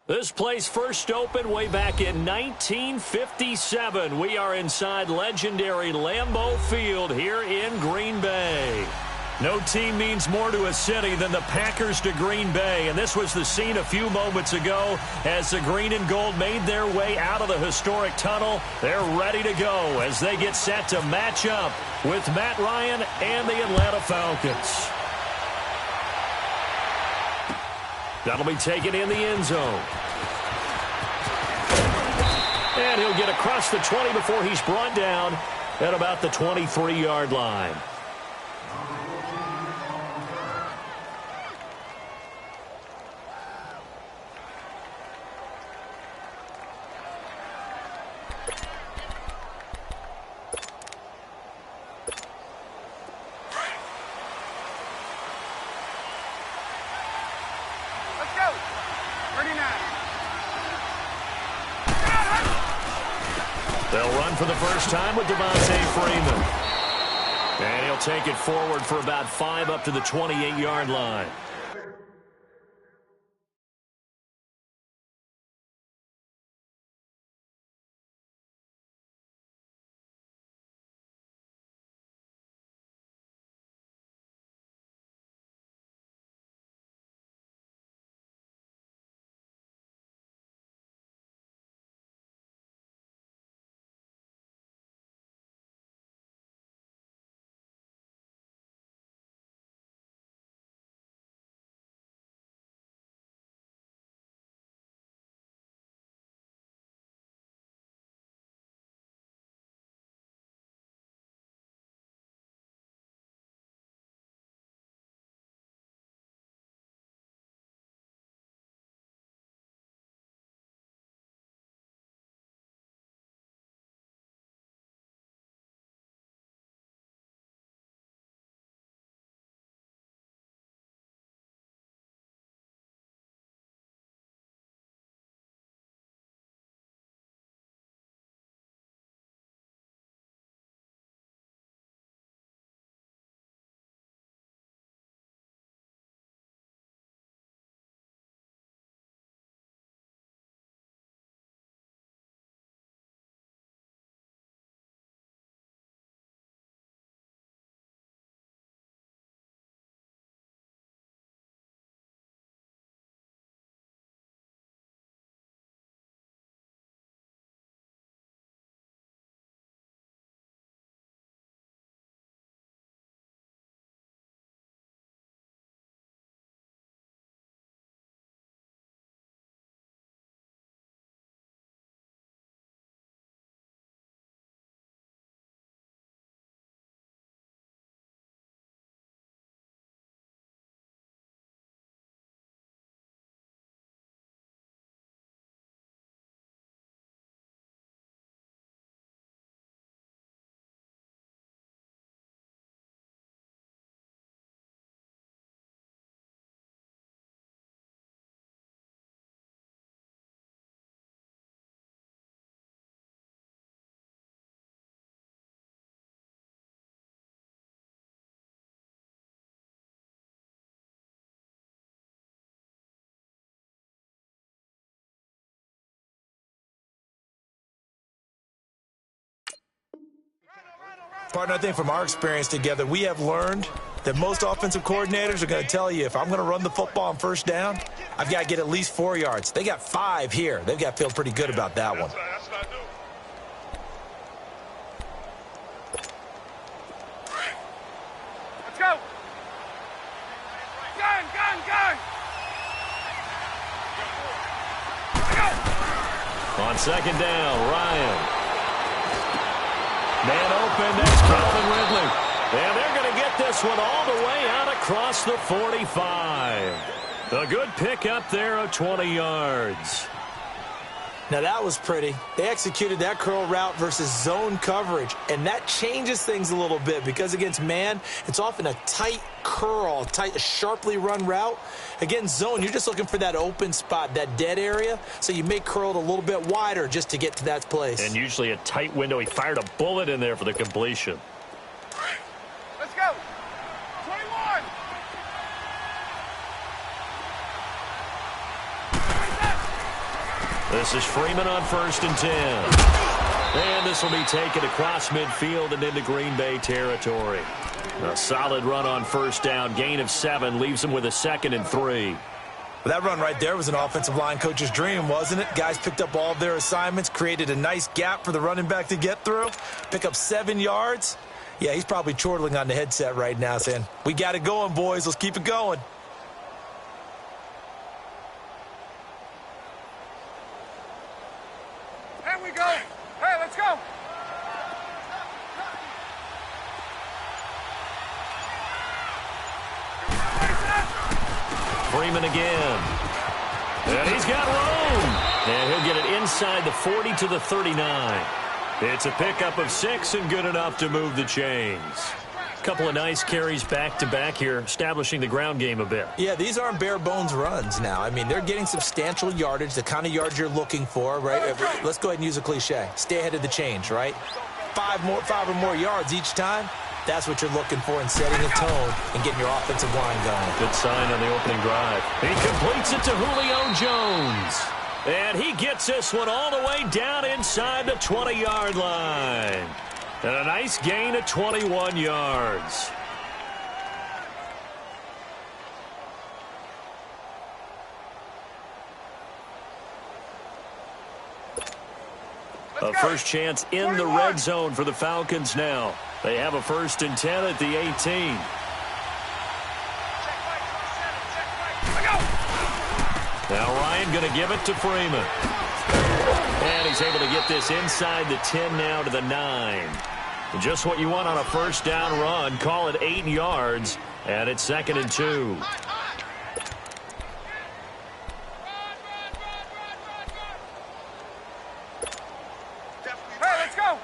This place first opened way back in 1957. We are inside legendary Lambeau Field here in Green Bay. No team means more to a city than the Packers to Green Bay, and this was the scene a few moments ago as the green and gold made their way out of the historic tunnel. They're ready to go as they get set to match up with Matt Ryan and the Atlanta Falcons. That'll be taken in the end zone. And he'll get across the 20 before he's brought down at about the 23-yard line. They'll run for the first time with Devontae Freeman. And he'll take it forward for about 5 up to the 28-yard line. Partner, I think from our experience together, we have learned that most offensive coordinators are going to tell you, if I'm going to run the football on first down, I've got to get at least 4 yards. They got 5 here. They've got to feel pretty good about that one. That's what I do. Let's go. Gun. On second down, Ryan. Man open, that's Calvin Ridley. And they're going to get this one all the way out across the 45. A good pick up there of 20 yards. Now, that was pretty. They executed that curl route versus zone coverage, and that changes things a little bit because against man, it's often a tight curl, a sharply run route. Against zone, you're just looking for that open spot, that dead area, so you may curl it a little bit wider just to get to that place. And usually a tight window. He fired a bullet in there for the completion. Let's go. 21. This is Freeman on 1st and 10. And this will be taken across midfield and into Green Bay territory. A solid run on 1st down. Gain of 7 leaves them with a 2nd and 3. Well, that run right there was an offensive line coach's dream, wasn't it? Guys picked up all of their assignments, created a nice gap for the running back to get through, pick up 7 yards. Yeah, he's probably chortling on the headset right now saying, we got it going, boys. Let's keep it going. There we go. Hey, let's go. Freeman again. And he's got room. And he'll get it inside the 40 to the 39. It's a pickup of 6 and good enough to move the chains. Couple of nice carries back-to-back here, establishing the ground game a bit. Yeah, these aren't bare-bones runs now. I mean, they're getting substantial yardage, the kind of yards you're looking for, right? Let's go ahead and use a cliche. Stay ahead of the chains, right? 5 or more yards each time. That's what you're looking for in setting a tone and getting your offensive line going. Good sign on the opening drive. He completes it to Julio Jones. And he gets this one all the way down inside the 20-yard line. And a nice gain of 21 yards. A first chance in the red zone for the Falcons now. They have a 1st and 10 at the 18. Now Ryan going to give it to Freeman. And he's able to get this inside the 10 now to the 9. Just what you want on a 1st down run. Call it 8 yards. And it's 2nd and 2. Hey, let's go.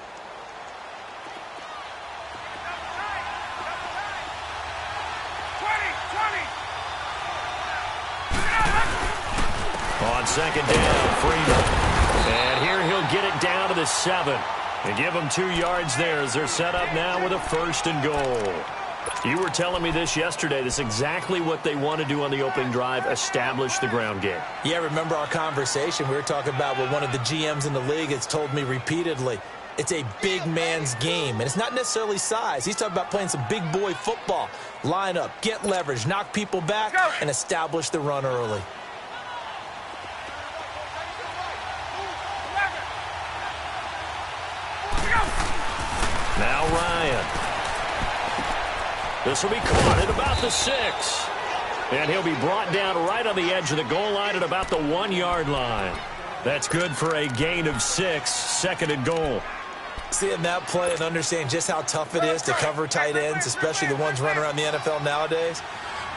On 2nd down, Freeman. And here he'll get it down to the 7. And give them 2 yards there as they're set up now with a 1st and goal. You were telling me this yesterday. This is exactly what they want to do on the opening drive, establish the ground game. Yeah, remember our conversation. We were talking about what one of the GMs in the league has told me repeatedly. It's a big man's game, and it's not necessarily size. He's talking about playing some big boy football. Line up, get leverage, knock people back, and establish the run early. Now Ryan. This will be caught at about the 6. And he'll be brought down right on the edge of the goal line at about the 1-yard line. That's good for a gain of 6, 2nd and goal. Seeing that play and understanding just how tough it is to cover tight ends, especially the ones running around the NFL nowadays,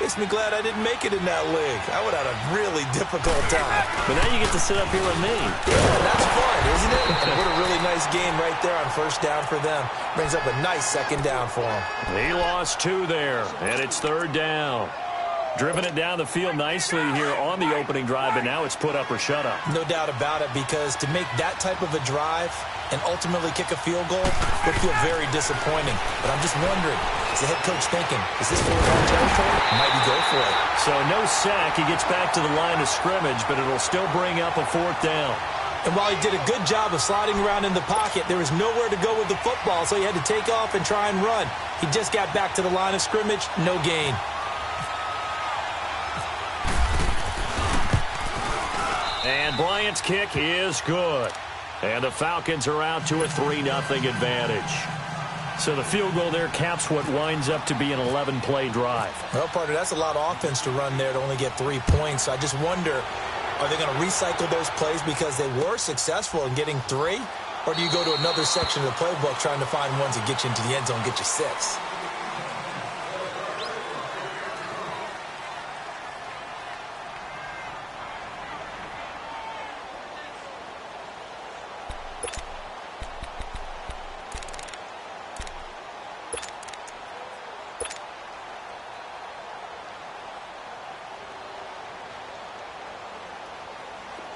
makes me glad I didn't make it in that league. I would have had a really difficult time. But now you get to sit up here with me. Yeah, that's fun, isn't it? And what a really nice game right there on 1st down for them. Brings up a nice 2nd down for them. He lost 2 there, and it's 3rd down. Driven it down the field nicely here on the opening drive, but now it's put up or shut up. No doubt about it, because to make that type of a drive and ultimately kick a field goal would feel very disappointing. But I'm just wondering, is the head coach thinking, is this 4th-down territory? Might he go for it? So no sack. He gets back to the line of scrimmage, but it'll still bring up a 4th down. And while he did a good job of sliding around in the pocket, there was nowhere to go with the football, so he had to take off and try and run. He just got back to the line of scrimmage, no gain. And Bryant's kick is good. And the Falcons are out to a 3-0 advantage. So the field goal there caps what winds up to be an 11-play drive. Well, partner, that's a lot of offense to run there to only get 3 points. So I just wonder, are they going to recycle those plays because they were successful in getting 3? Or do you go to another section of the playbook trying to find ones that get you into the end zone, get you 6?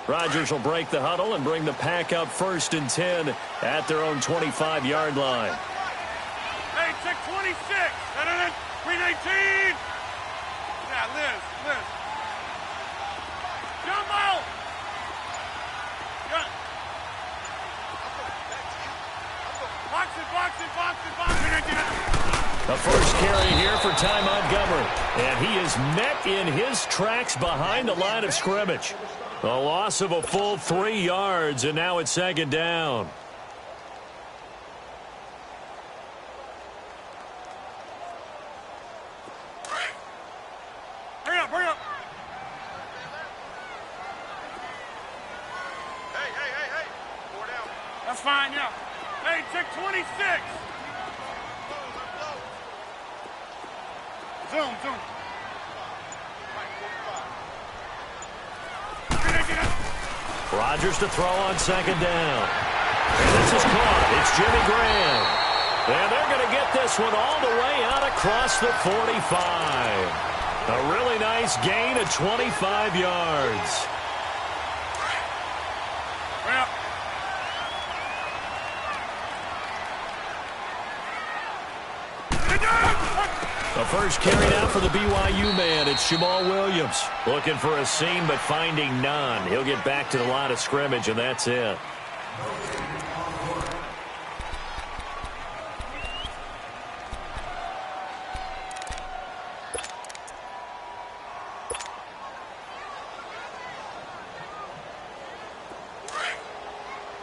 Rodgers will break the huddle and bring the pack up 1st and 10 at their own 25-yard line. Hey, check 26. Green 18. Yeah, Liz. Jump out. Box it, box it, box it, box it. The first carry here for Ty Montgomery. And he is met in his tracks behind the line of scrimmage. A loss of a full 3 yards, and now it's second down. Hurry up, hurry up. Hey. 4 down. That's fine, yeah. Hey, check 26. Zoom. Rodgers to throw on second down. And this is caught. It's Jimmy Graham. And they're going to get this one all the way out across the 45. A really nice gain of 25 yards. The first carry now for the BYU man. It's Jamal Williams. Looking for a seam, but finding none. He'll get back to the line of scrimmage, and that's it.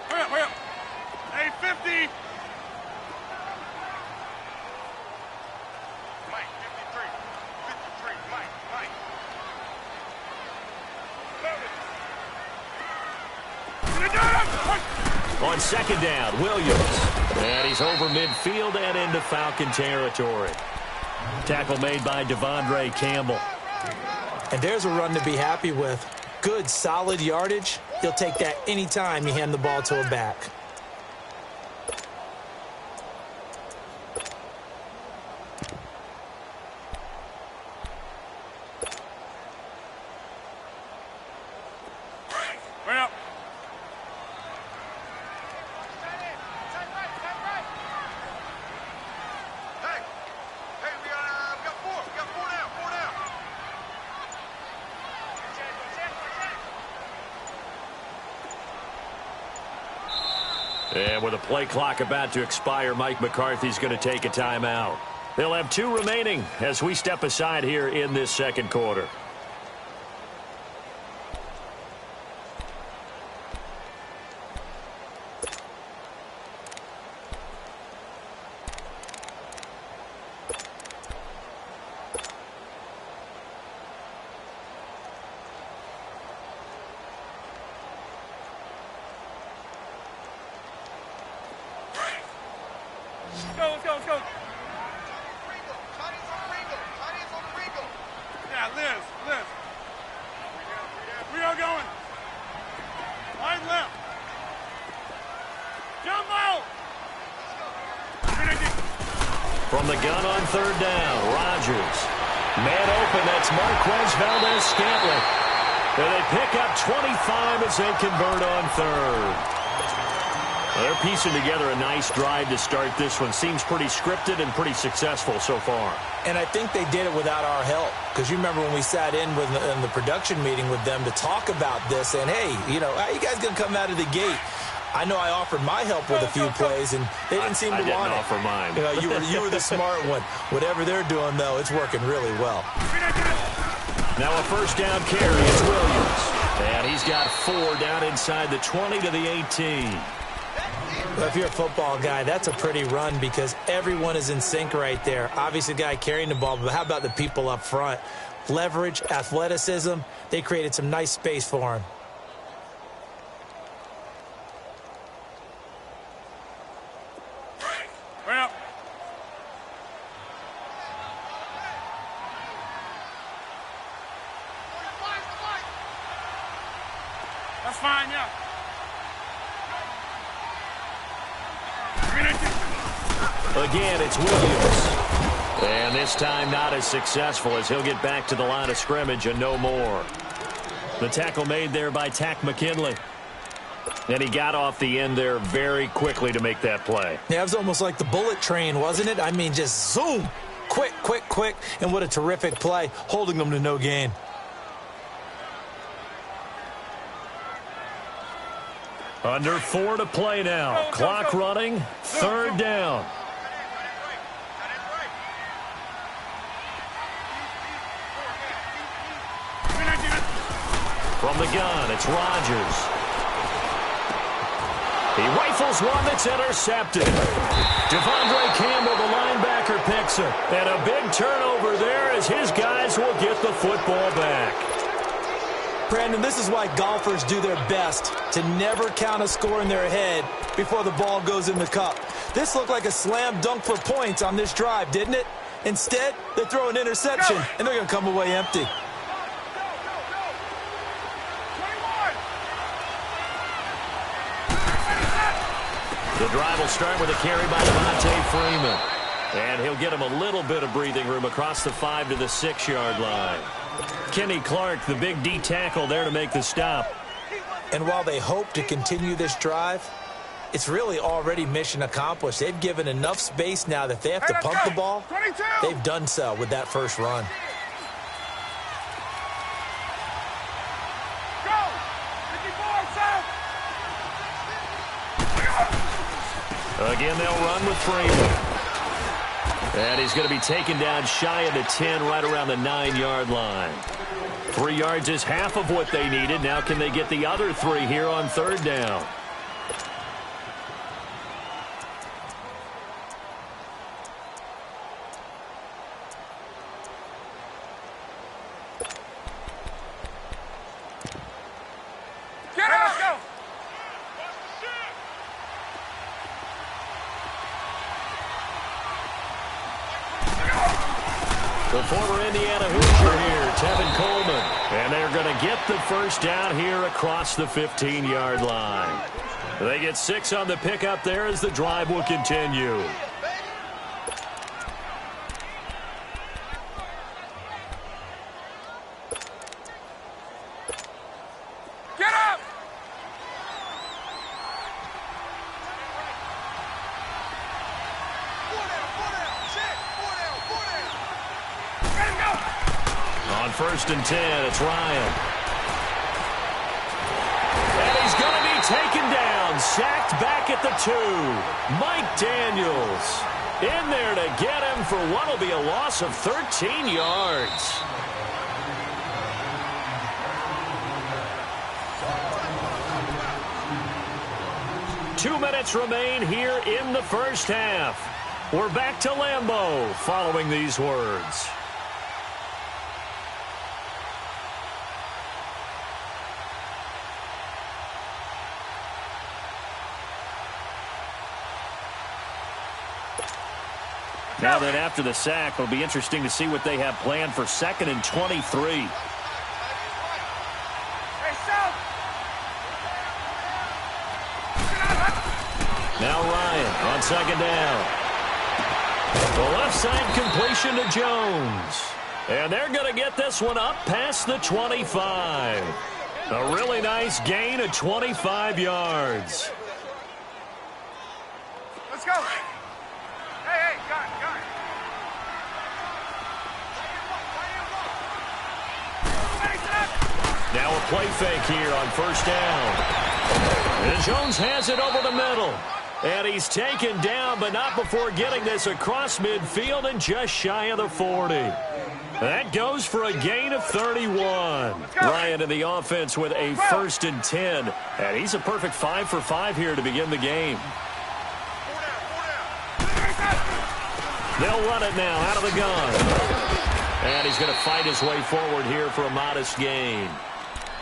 Hurry up. Hey, 50. Mike, 53, Mike. On second down, Williams. And he's over midfield and into Falcon territory. Tackle made by Devondre Campbell. And there's a run to be happy with. Good, solid yardage. He'll take that anytime you hand the ball to a back. Hurry up. Hey, we got 4. We got 4 down. And with a play clock about to expire, Mike McCarthy's going to take a timeout. They'll have 2 remaining as we step aside here in this second quarter. Let's go. Yeah, Liz. We are going. Wide left. Jump out. From the gun on third down, Rodgers. Man open, that's Marquez Valdez-Scantling. And they pick up 25 as they convert on third. They're piecing together a nice drive to start this one. Seems pretty scripted and pretty successful so far. And I think they did it without our help. Because you remember when we sat in the production meeting with them to talk about this. And, hey, how you guys going to come out of the gate? I know I offered my help with a few plays, and they didn't seem to want it. I didn't offer mine. You were the smart one. Whatever they're doing, though, it's working really well. Now a first down carry is Williams. And he's got 4 down inside the 20 to the 18. Well, if you're a football guy, that's a pretty run because everyone is in sync right there. Obviously, the guy carrying the ball, but how about the people up front? Leverage, athleticism, they created some nice space for him. Hurry up. That's fine, yeah. Again, it's Williams. And this time not as successful as he'll get back to the line of scrimmage and no more. The tackle made there by Tack McKinley. And he got off the end there very quickly to make that play. Yeah, it was almost like the bullet train, wasn't it? I mean, just zoom. Quick. And what a terrific play, holding them to no gain. Under 4 to play now. Clock running. Third down. From the gun, it's Rodgers. He rifles one that's intercepted. Devondre Campbell, the linebacker, picks it. And a big turnover there as his guys will get the football back. Brandon, this is why golfers do their best to never count a score in their head before the ball goes in the cup. This looked like a slam dunk for points on this drive, didn't it? Instead, they throw an interception, and they're going to come away empty. The drive will start with a carry by Devontae Freeman. And he'll get him a little bit of breathing room across the 5 to the 6-yard line. Kenny Clark, the big D tackle there to make the stop. And while they hope to continue this drive, it's really already mission accomplished. They've given enough space now that if they have to pump the ball, they've done so with that first run. Again, they'll run with Freeman. And he's going to be taken down shy of the 10, right around the 9-yard line. 3 yards is half of what they needed. Now can they get the other 3 here on third down? Get out! Go! The former Indiana Hoosier here, Tevin Coleman. And they're going to get the first down here across the 15-yard line. They get 6 on the pickup there as the drive will continue. Get up! On 1st and 10, it's Ryan. And he's going to be taken down, sacked back at the 2. Mike Daniels in there to get him for what will be a loss of 13 yards. Two minutes remain here in the first half. We're back to Lambeau following these words. Now that after the sack, it'll be interesting to see what they have planned for 2nd and 23. Now Ryan on 2nd down. The left side completion to Jones. And they're going to get this one up past the 25. A really nice gain of 25 yards. Let's go. Hey, got it. Now a play fake here on 1st down. And Jones has it over the middle. And he's taken down, but not before getting this across midfield and just shy of the 40. That goes for a gain of 31. Ryan in the offense with a 1st and 10. And he's a perfect 5 for 5 here to begin the game. They'll run it now out of the gun. And he's going to fight his way forward here for a modest gain.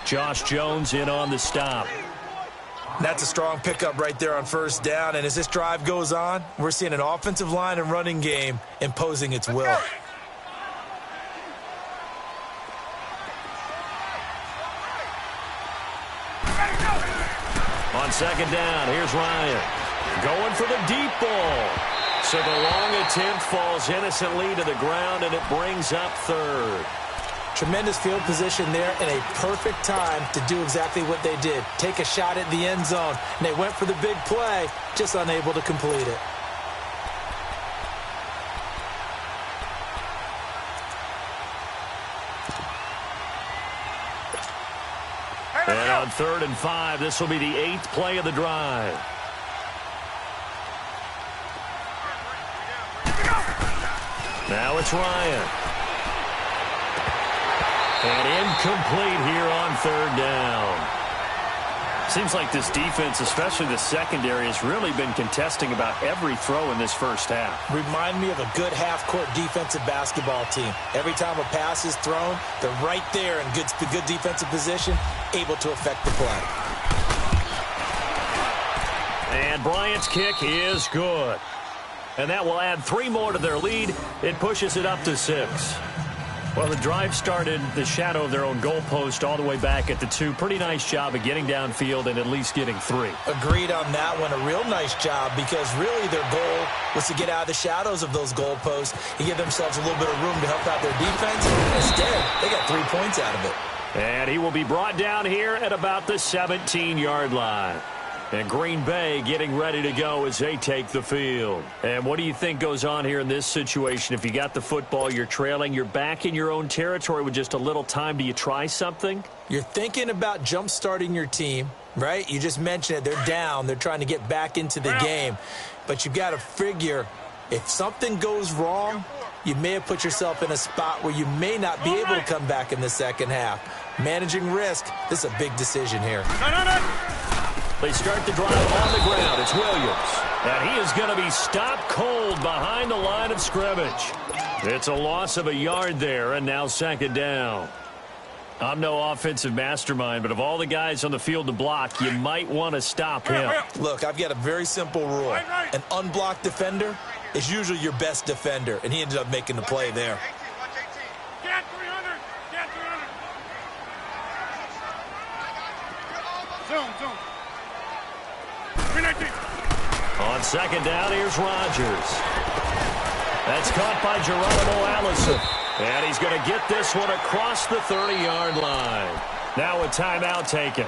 Josh Jones in on the stop. That's a strong pickup right there on 1st down. And as this drive goes on, we're seeing an offensive line and running game imposing its will. On 2nd down, here's Ryan. Going for the deep ball. So the long attempt falls innocently to the ground, and it brings up 3rd. Tremendous field position there and a perfect time to do exactly what they did. Take a shot at the end zone. And they went for the big play, just unable to complete it. And on On 3rd and 5, this will be the 8th play of the drive. Now it's Ryan. And incomplete here on 3rd down. Seems like this defense, especially the secondary, has really been contesting about every throw in this first half. Remind me of a good half-court defensive basketball team. Every time a pass is thrown, they're right there in good defensive position, able to affect the play. And Bryant's kick is good. And that will add 3 more to their lead. It pushes it up to 6. Well, the drive started the shadow of their own goalpost all the way back at the 2. Pretty nice job of getting downfield and at least getting 3. Agreed on that one. A real nice job because really their goal was to get out of the shadows of those goalposts and give themselves a little bit of room to help out their defense. Instead, they got 3 points out of it. And he will be brought down here at about the 17-yard line. And Green Bay getting ready to go as they take the field. And what do you think goes on here in this situation? If you got the football, you're trailing, you're back in your own territory with just a little time. Do you try something? You're thinking about jump-starting your team, right? You just mentioned it. They're down. They're trying to get back into the game. But you've got to figure if something goes wrong, you may have put yourself in a spot where you may not be able to come back in the second half. Managing risk, this is a big decision here. They start the drive on the ground. It's Williams. And he is going to be stopped cold behind the line of scrimmage. It's a loss of a yard there, and now 2nd down. I'm no offensive mastermind, but of all the guys on the field to block, you might want to stop him. Look, I've got a very simple rule. An unblocked defender is usually your best defender, and he ended up making the play there. Get 300. Get 300. Zoom. On 2nd down, here's Rodgers. That's caught by Geronimo Allison. And he's going to get this one across the 30-yard line. Now a timeout taken.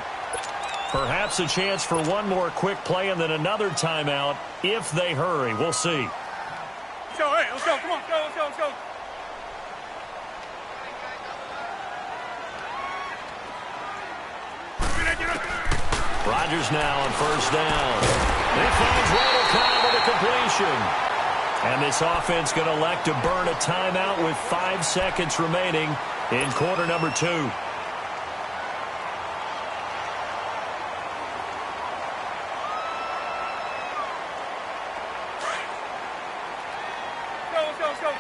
Perhaps a chance for one more quick play and then another timeout if they hurry. We'll see. Let's go. Hey, let's go. Come on. Let's go. Rodgers now on 1st down. He finds Randall Cobb with a completion. And this offense going to elect to burn a timeout with 5 seconds remaining in quarter number 2. Let's go.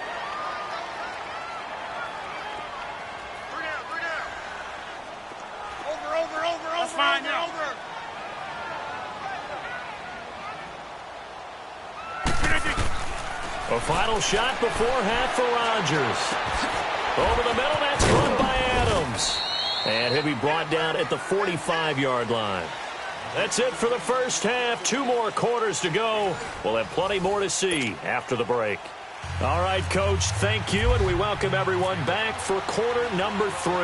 3 down. Over. That's fine now. A final shot before half for Rodgers. Over the middle, that's caught by Adams. And he'll be brought down at the 45-yard line. That's it for the first half. 2 more quarters to go. We'll have plenty more to see after the break. All right, Coach, thank you, and we welcome everyone back for quarter number 3.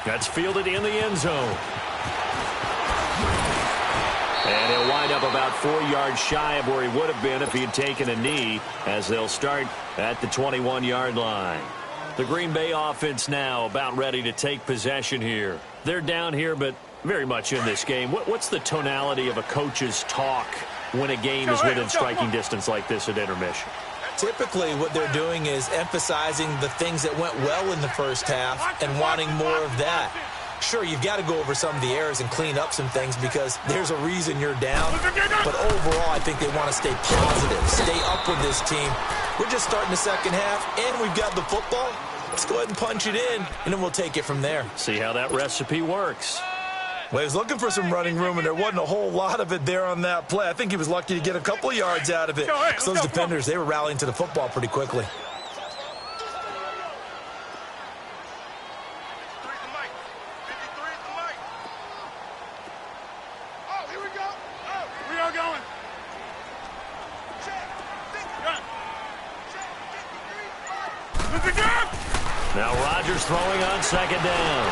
That's fielded in the end zone. And he'll wind up about 4 yards shy of where he would have been if he had taken a knee, as they'll start at the 21-yard line. The Green Bay offense now about ready to take possession here. They're down here, but very much in this game. What's the tonality of a coach's talk when a game is within striking distance like this at intermission? Typically, what they're doing is emphasizing the things that went well in the first half and wanting more of that. Sure, you've got to go over some of the errors and clean up some things because there's a reason you're down. But overall, I think they want to stay positive, stay up with this team. We're just starting the second half, and we've got the football. Let's go ahead and punch it in, and then we'll take it from there. See how that recipe works. Well, he was looking for some running room, and there wasn't a whole lot of it there on that play. I think he was lucky to get a couple of yards out of it. Because those defenders, they were rallying to the football pretty quickly. Now Rodgers throwing on 2nd down.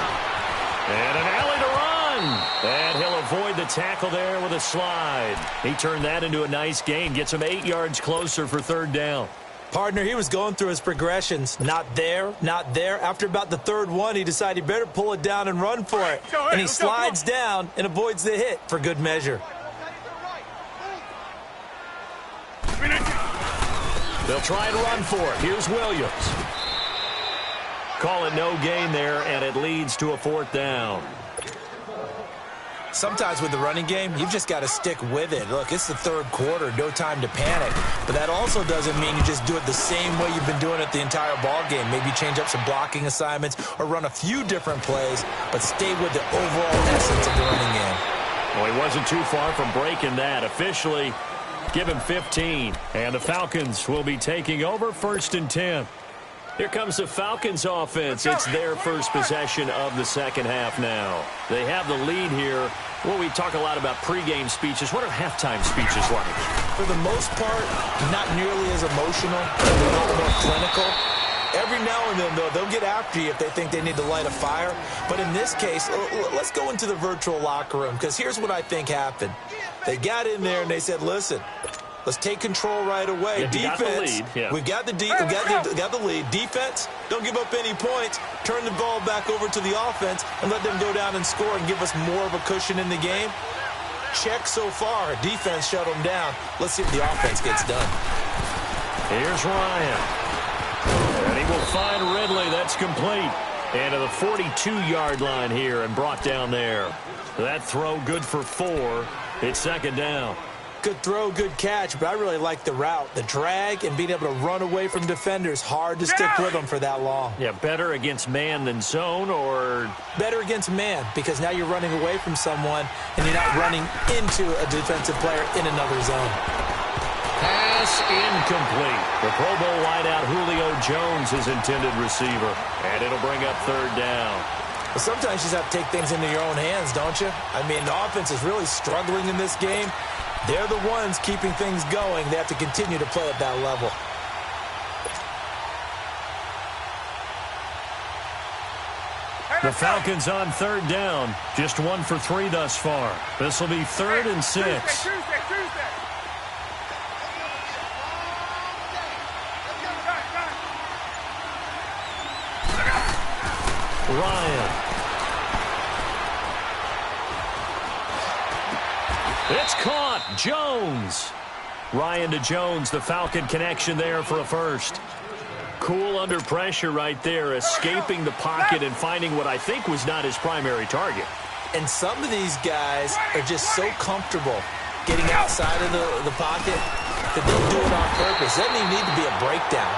And an alley to run. And he'll avoid the tackle there with a slide. He turned that into a nice gain. Gets him 8 yards closer for 3rd down. Partner, he was going through his progressions. Not there, not there. After about the third one, he decided he better pull it down and run for it. And he slides down and avoids the hit for good measure. They'll try and run for it. Here's Williams. Call it no gain there, and it leads to a fourth down. Sometimes with the running game, you've just got to stick with it. Look, it's the third quarter, no time to panic. But that also doesn't mean you just do it the same way you've been doing it the entire ball game. Maybe change up some blocking assignments or run a few different plays, but stay with the overall essence of the running game. Well, he wasn't too far from breaking that. Officially, give him 15. And the Falcons will be taking over 1st and 10. Here comes the Falcons offense. It's their first possession of the second half now. They have the lead here. Well, we talk a lot about pregame speeches. What are halftime speeches like? For the most part, not nearly as emotional, but a lot more clinical. Every now and then, though, they'll get after you if they think they need to light a fire. But in this case, let's go into the virtual locker room, because here's what I think happened. They got in there and they said, listen, let's take control right away. Yeah, Defense, we've got the lead. Defense, don't give up any points. Turn the ball back over to the offense and let them go down and score and give us more of a cushion in the game. Check so far. Defense shut them down. Let's see if the offense gets done. Here's Ryan. And he will find Ridley. That's complete. And to the 42-yard line here and brought down there. That throw good for 4. It's second down. Good throw, good catch, but I really like the route. The drag and being able to run away from defenders. Hard to stick with them for that long. Yeah, better against man than zone, or? Better against man, because now you're running away from someone and you're not running into a defensive player in another zone. Pass incomplete. The Pro Bowl wideout Julio Jones is intended receiver, and it'll bring up third down. Well, sometimes you just have to take things into your own hands, don't you? I mean, the offense is really struggling in this game. They're the ones keeping things going. They have to continue to play at that level. The Falcons on third down. Just 1 for 3 thus far. This will be 3rd and 6. Ryan. It's caught. Jones. Ryan to Jones, the Falcon connection there for a first. Cool under pressure right there, escaping the pocket and finding what I think was not his primary target. And some of these guys are just so comfortable getting outside of the pocket that they'll do it on purpose. Doesn't even need to be a breakdown.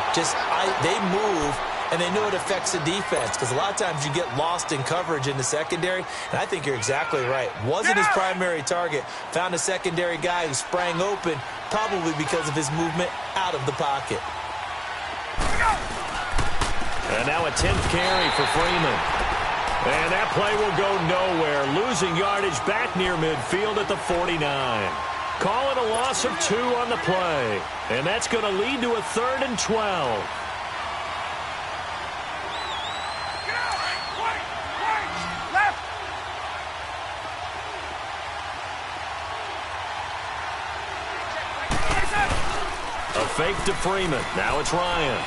They move, and they know it affects the defense, because a lot of times you get lost in coverage in the secondary, and I think you're exactly right. Wasn't his primary target. Found a secondary guy who sprang open, probably because of his movement out of the pocket. And now a 10th carry for Freeman. And that play will go nowhere. Losing yardage back near midfield at the 49. Call it a loss of 2 on the play. And that's going to lead to a 3rd and 12. A fake to Freeman. Now it's Ryan.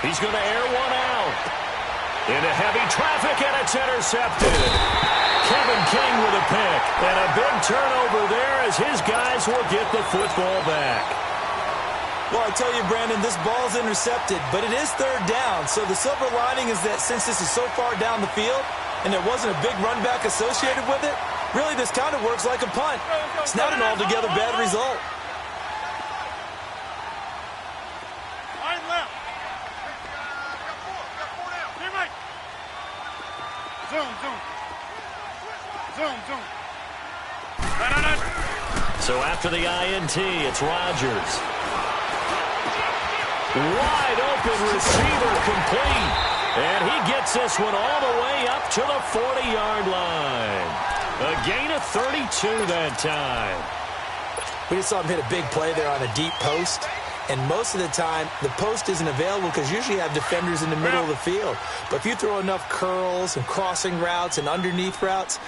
He's going to air one out. Into heavy traffic, and it's intercepted. Kevin King with a pick. And a big turnover there as his guys will get the football back. Well, I tell you, Brandon, this ball's intercepted, but it is 3rd down. So the silver lining is that since this is so far down the field and there wasn't a big run back associated with it, really this kind of works like a punt. It's not an altogether bad result. So after the INT, it's Rodgers. Wide open receiver complete. And he gets this one all the way up to the 40-yard line. A gain of 32 that time. We just saw him hit a big play there on a deep post. And most of the time, the post isn't available because usually you have defenders in the middle of the field. But if you throw enough curls and crossing routes and underneath routes,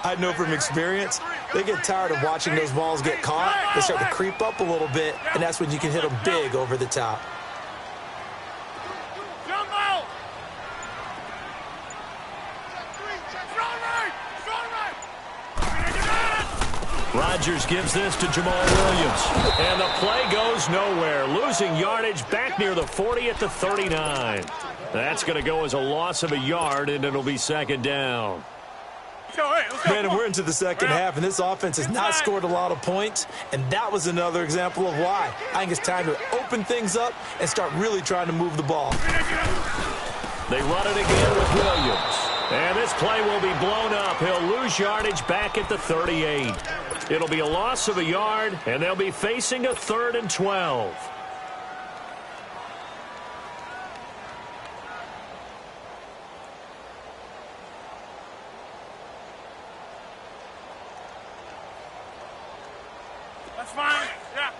I know from experience, They get tired of watching those balls get caught. They start to creep up a little bit, and that's when you can hit them big over the top. Rodgers gives this to Jamal Williams. And the play goes nowhere. Losing yardage back near the 40 at the 39. That's going to go as a loss of a yard, and it'll be second down. Man, and we're into the second half, and this offense has not scored a lot of points, and that was another example of why. I think it's time to open things up and start really trying to move the ball. They run it again with Williams. And this play will be blown up. He'll lose yardage back at the 38. It'll be a loss of a yard, and they'll be facing a 3rd and 12. That's fine. Yeah.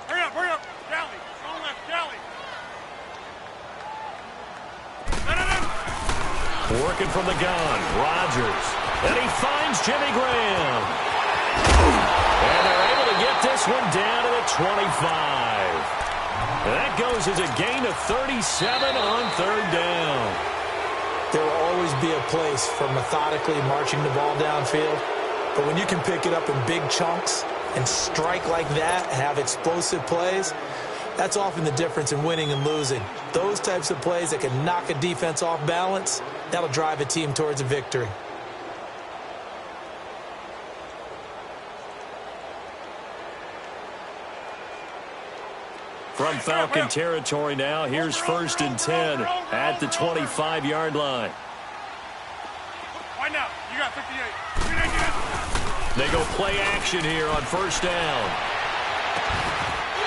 Hurry up, hurry up. Galley. Strong left, Galley. Working from the gun, Rodgers. And he finds Jimmy Graham. And they're able to get this one down to the 25. And that goes as a gain of 37 on 3rd down. There will always be a place for methodically marching the ball downfield. But when you can pick it up in big chunks and strike like that and have explosive plays, that's often the difference in winning and losing. Those types of plays that can knock a defense off balance, that'll drive a team towards a victory. From Falcon territory now, here's 1st and 10 at the 25-yard line. Right now, you got 58. They go play action here on 1st down.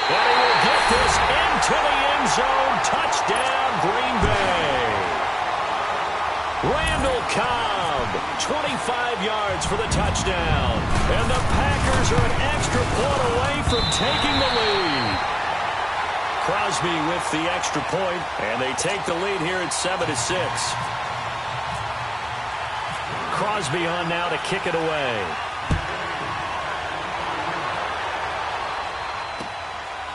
And he will get this into the end zone. Touchdown, Green Bay. Randall Cobb, 25 yards for the touchdown. And the Packers are an extra point away from taking the lead. Crosby with the extra point, and they take the lead here at 7-6. Crosby on now to kick it away.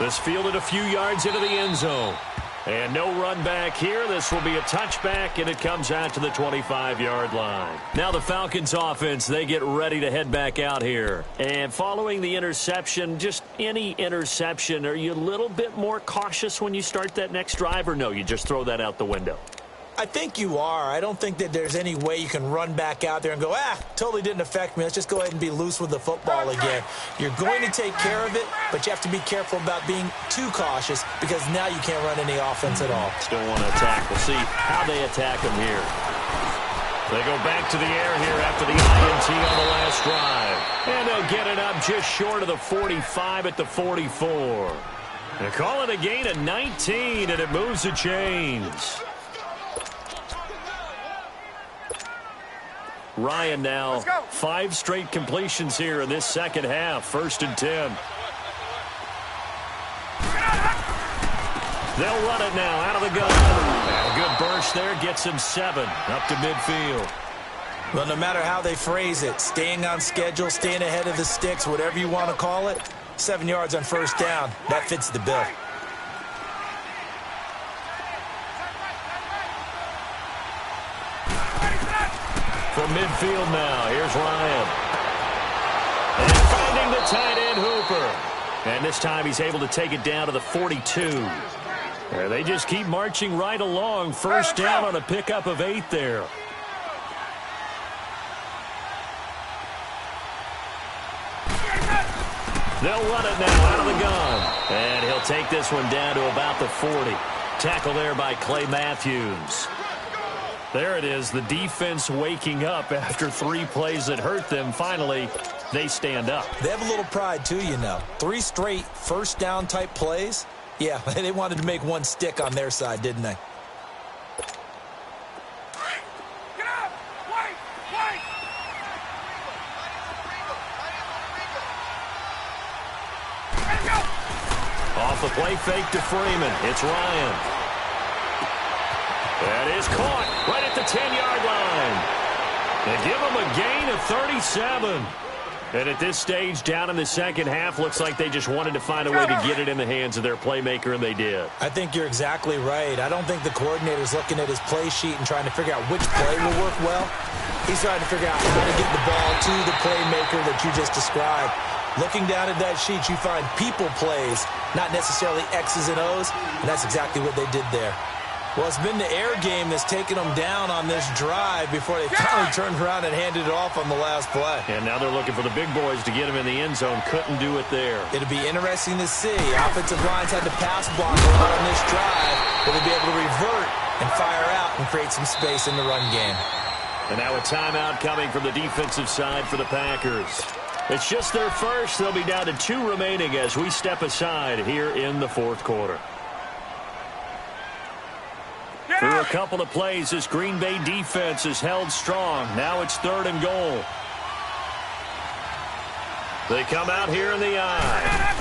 This fielded a few yards into the end zone. And no run back here. This will be a touchback, and it comes out to the 25-yard line. Now the Falcons offense, they get ready to head back out here. And following the interception, just any interception, are you a little bit more cautious when you start that next drive, or no, you just throw that out the window? I think you are. I don't think that there's any way you can run back out there and go, totally didn't affect me. Let's just go ahead and be loose with the football again. You're going to take care of it, but you have to be careful about being too cautious because now you can't run any offense at all. Still want to attack. We'll see how they attack them here. They go back to the air here after the INT on the last drive. And they'll get it up just short of the 45 at the 44. They call it a gain of 19, and it moves the chains. Ryan now 5 straight completions here in this second half. 1st and 10. They'll run it now out of the gun. And a good burst there gets him 7 up to midfield. Well, no matter how they phrase it, staying on schedule, staying ahead of the sticks, whatever you want to call it, 7 yards on 1st down, that fits the bill. From midfield now, here's Ryan. And finding the tight end Hooper. And this time he's able to take it down to the 42. And they just keep marching right along. 1st down on a pickup of 8 there. They'll run it now out of the gun. And he'll take this one down to about the 40. Tackle there by Clay Matthews. There it is, the defense waking up after 3 plays that hurt them. Finally, they stand up. They have a little pride, too, you know. 3 straight 1st down type plays. Yeah, they wanted to make one stick on their side, didn't they? Get up! Wait! Wait! Off the play fake to Freeman. It's Ryan. That is caught right at the 10-yard line. They give them a gain of 37. And at this stage, down in the second half, looks like they just wanted to find a way to get it in the hands of their playmaker, and they did. I think you're exactly right. I don't think the coordinator's looking at his play sheet and trying to figure out which play will work well. He's trying to figure out how to get the ball to the playmaker that you just described. Looking down at that sheet, you find people plays, not necessarily X's and O's, and that's exactly what they did there. Well, it's been the air game that's taken them down on this drive before they finally turned around and handed it off on the last play. And now they're looking for the big boys to get him in the end zone. Couldn't do it there. It'll be interesting to see. Offensive lines had to pass block a lot on this drive. Will they be able to revert and fire out and create some space in the run game? And now a timeout coming from the defensive side for the Packers. It's just their first. They'll be down to 2 remaining as we step aside here in the fourth quarter. Through a couple of plays, this Green Bay defense is held strong. Now it's 3rd and goal. They come out here in the eye.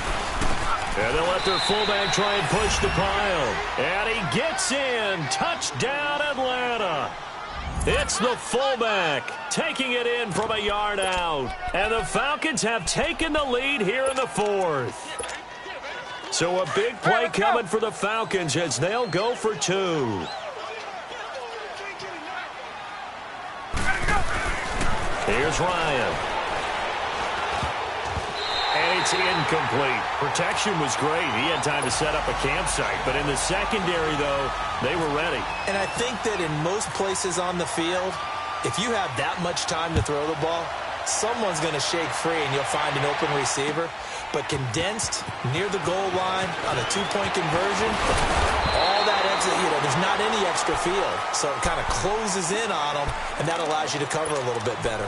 And they'll let their fullback try and push the pile. And he gets in. Touchdown, Atlanta. It's the fullback taking it in from a yard out. And the Falcons have taken the lead here in the 4th. So a big play coming for the Falcons as they'll go for 2. Here's Ryan. And it's incomplete. Protection was great. He had time to set up a campsite. But in the secondary, though, they were ready. And I think that in most places on the field, if you have that much time to throw the ball, someone's going to shake free and you'll find an open receiver. But condensed near the goal line on a 2-point conversion, all that exit, there's not any extra field. So it kind of closes in on them, and that allows you to cover a little bit better.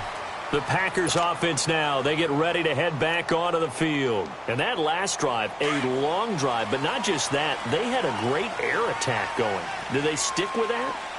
The Packers offense now, they get ready to head back onto the field. And that last drive, a long drive, but not just that, they had a great air attack going. Do they stick with that?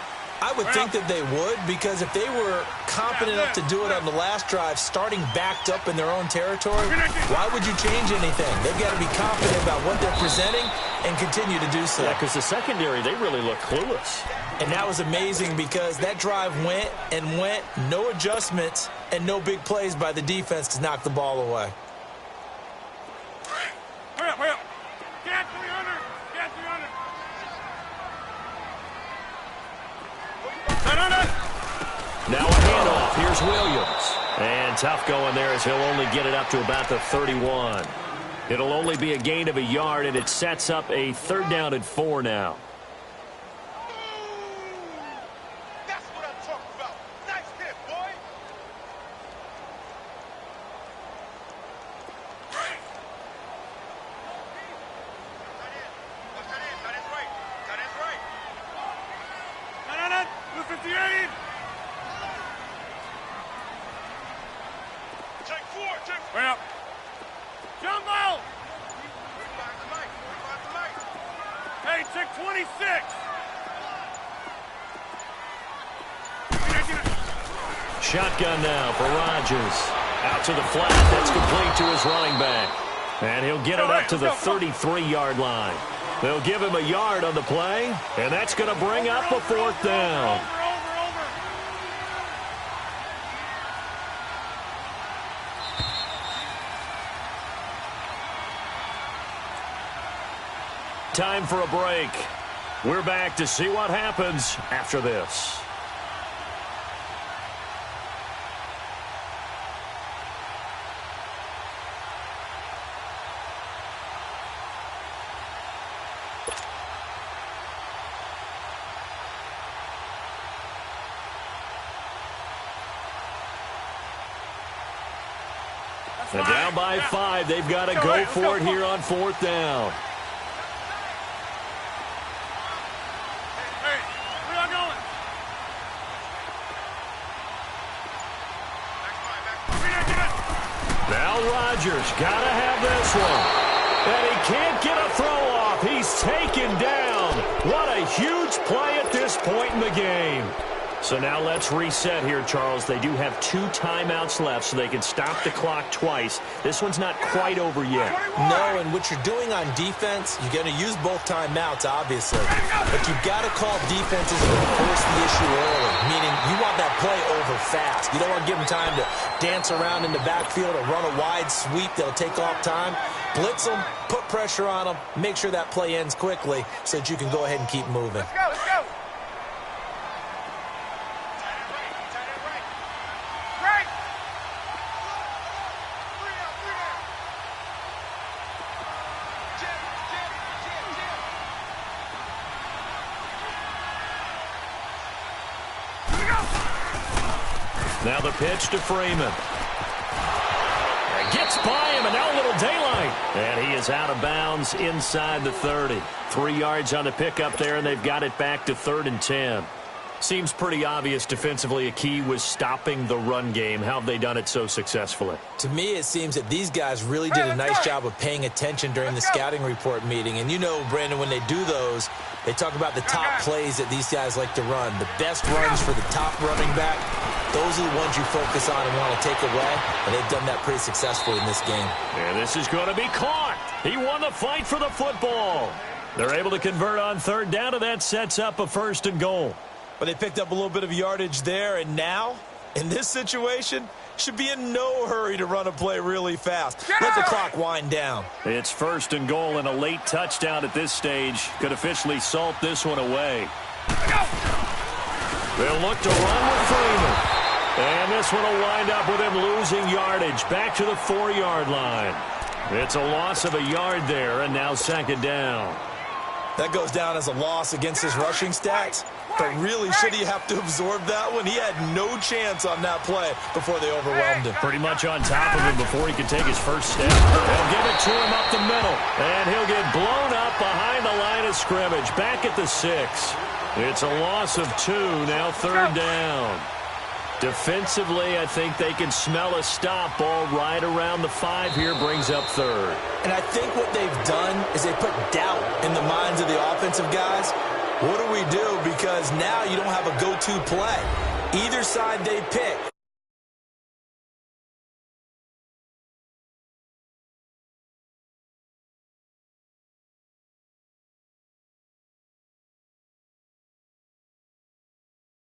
I would think that they would, because if they were confident enough to do it on the last drive, starting backed up in their own territory, why would you change anything? They've got to be confident about what they're presenting and continue to do so. Yeah, because the secondary, they really look clueless. And that was amazing because that drive went and went, no adjustments, and no big plays by the defense to knock the ball away. Hurry up, hurry up. Get 300. Get 300. Now a handoff. Here's Williams. And tough going there as he'll only get it up to about the 31. It'll only be a gain of a yard, and it sets up a 3rd down and 4 now. That's what I'm talking about. Nice hit, boy. No, 58. Bring up. Jumbo! Hey, check 26. Shotgun now for Rodgers. Out to the flat. That's complete to his running back. And he'll get it up to the 33-yard line. They'll give him a yard on the play, and that's going to bring up a 4th down. Time for a break. We're back to see what happens after this. And down by 5, they've got to go for it here on 4th down. Now Rodgers got to have this one. And he can't get a throw off. He's taken down. What a huge play at this point in the game. So now let's reset here, Charles. They do have 2 timeouts left, so they can stop the clock twice. This one's not quite over yet. No, and what you're doing on defense, you're going to use both timeouts, obviously. But you've got to call defenses when you force the issue early, meaning you want that play over fast. You don't want to give them time to dance around in the backfield or run a wide sweep that'll take off time. Blitz them, put pressure on them, make sure that play ends quickly so that you can go ahead and keep moving. Let's go, let's go. Right. Now the pitch to Freeman. Gets by him, and now a little daylight. And he is out of bounds inside the 30. 3 yards on the pickup there, and they've got it back to 3rd and 10. Seems pretty obvious defensively a key was stopping the run game. How have they done it so successfully? To me, it seems that these guys really did a nice job of paying attention during the scouting report meeting. And you know, Brandon, when they do those, they talk about the top plays that these guys like to run. The best runs for the top running back, those are the ones you focus on and want to take away. And they've done that pretty successfully in this game. And this is going to be caught. He won the fight for the football. They're able to convert on 3rd down, and that sets up a 1st and goal. But they picked up a little bit of yardage there, and now, in this situation, should be in no hurry to run a play really fast. Let the clock wind down. It's 1st and goal, and a late touchdown at this stage could officially salt this one away. They'll look to run with Freeman. And this one will wind up with him losing yardage back to the 4-yard line. It's a loss of a yard there, and now 2nd down. That goes down as a loss against his rushing stats. But really, should he have to absorb that one? He had no chance on that play before they overwhelmed him. Pretty much on top of him before he could take his first step. They'll give it to him up the middle. And he'll get blown up behind the line of scrimmage. Back at the 6. It's a loss of 2. Now 3rd down. Defensively, I think they can smell a stop. Ball right around the 5 here, brings up 3rd. And I think what they've done is they put doubt in the minds of the offensive guys. What do we do? Because now you don't have a go-to play. Either side they pick,